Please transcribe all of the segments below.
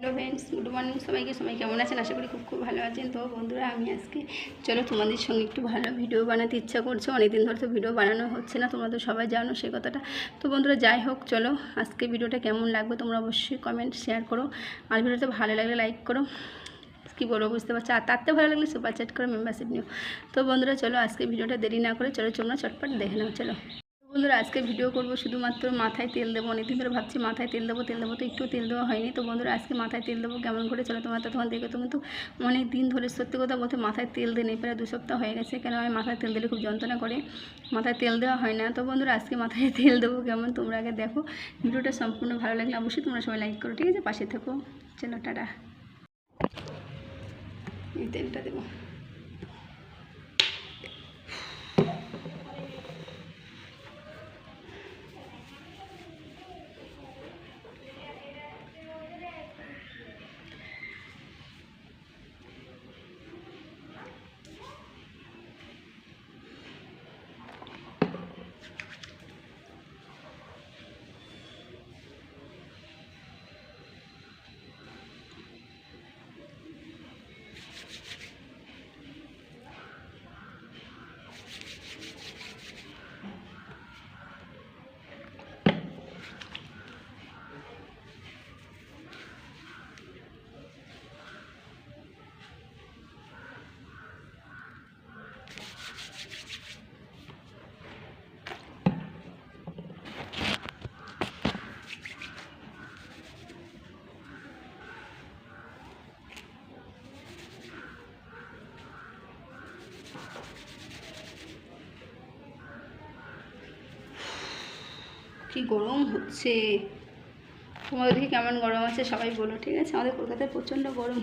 Hello friends, good morning সবাইকে। সবাই কেমন আছেন? আশা করি খুব খুব ভালো আছেন। তো বন্ধুরা, আমি আজকে চলো তোমাদের সঙ্গে একটু ভালো ভিডিও বানাতে ইচ্ছা করছে। অনেকদিন ধরে তো ভিডিও বানানো হচ্ছে না, তোমরা তো সবাই জানো সে কথাটা। তো বন্ধুরা, যাই হোক, চলো আজকে ভিডিওটা কেমন লাগবে তোমরা অবশ্যই কমেন্ট শেয়ার করো। আর ভিডিওটা ভালো লাগলে লাইক করো, কী বলবো বুঝতে পারছো। আর তার থেকে ভালো লাগলে সুপার চ্যাট করে মেম্বারশিপ নিও। তো বন্ধুরা, চলো আজকে ভিডিওটা দেরি না করে চলো তোমরা চটপট দেখে নাও। চলো বন্ধুরা, আজকে ভিডিও করবো শুধুমাত্র মাথায় তেল দেবো। অনেকদিন ধরে ভাবছি মাথায় তেল দেবো তো একটু তেল দেওয়া হয়নি। তো বন্ধুরা, আজকে মাথায় তেল দেবো কেমন করে চলো তোমার তখন দেখো। তুমি তো অনেক দিন ধরে সত্যি কথা বলতে মাথায় তেল দিই প্রায় 2 সপ্তাহ হয়ে গেছে। কেন আমি মাথায় তেল দিলে খুব যন্ত্রণা করে, মাথায় তেল দেওয়া হয় না। তো বন্ধুরা, আজকে মাথায় তেল দেবো কেমন তোমরা আগে দেখো। ভিডিওটা সম্পূর্ণ ভালো লাগলে অবশ্যই তোমরা সবাই লাইক করো, ঠিক আছে? পাশে থেকো। চলো টাটা। এই তেলটা দেবো। কি গরম হচ্ছে, তোমাদের দিকে কেমন গরম আছে সবাই বলো, ঠিক আছে? আমাদের কলকাতায় প্রচণ্ড গরম।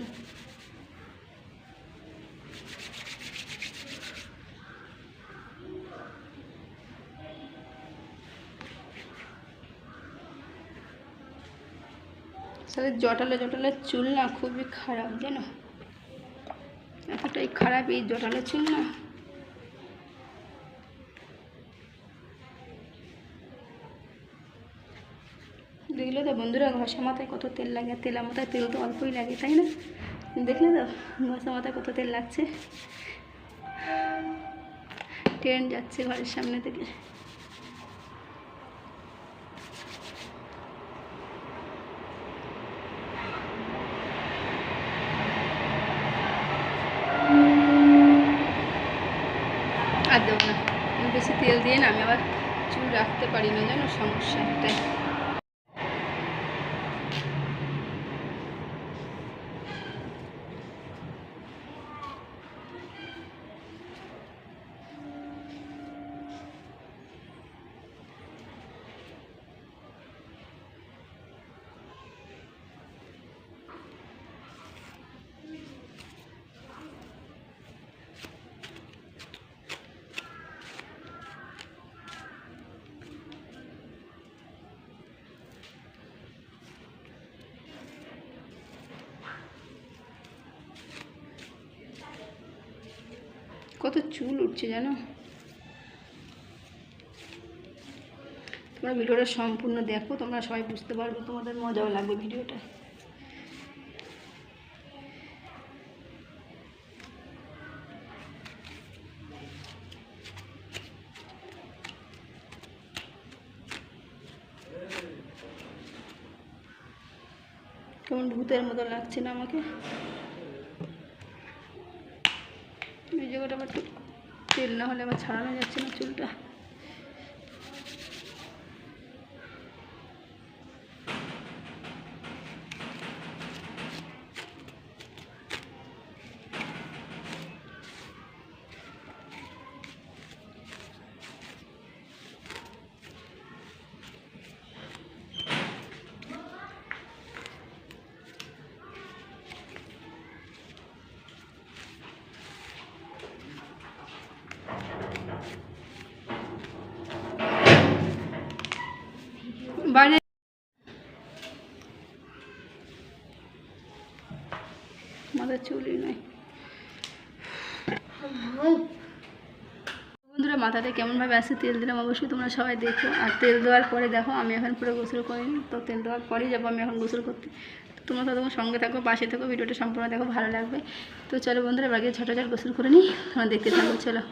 আসলে জটালে চুল না খুবই খারাপ, জানো? এতটাই খারাপ এই জটালে চুল না। দেখলে তো বন্ধুরা, ঘষা মাথায় কত তেল লাগে। তেলা মাথায় তেল তো অল্পই লাগে, তাই না? দেখলে তো ঘষা মাথায় কত তেল লাগছে। ট্রেন যাচ্ছে ঘরের সামনে থেকে। আর দেবো না, বেশি তেল দিয়ে না আমি আবার চুল রাখতে পারি না, জানো? সমস্যা একটাই। কত চুল উঠছে জানো? তোমরা ভিডিওটা সম্পূর্ণ দেখো, তোমরা সবাই বুঝতে পারবে, তোমাদের মজাও লাগবে ভিডিওটা। কেমন ভূতের মতো লাগছে না আমাকে? এই জায়গাটা আবার তেল না হলে আবার ছাড়ানো যাচ্ছে না চুলটা। বাইরে মাথার চুলই নয়। বন্ধুরা, মাথাতে কেমনভাবে আসে তেল দিলাম অবশ্যই তোমরা সবাই দেখো। আর তেল দেওয়ার পরে দেখো আমি এখন পুরো গোসল করিনি, তো তেল দেওয়ার পরেই যাবো আমি এখন গোসল করতে। তোমরা ততক্ষণ সঙ্গে থাকো, পাশে থাকো, ভিডিওটা সম্পূর্ণ দেখো, ভালো লাগবে। তো চলো বন্ধুরা, বাকি ঝটাঝট গোসল করে নিই, তোমরা দেখতে থাকো। চলো।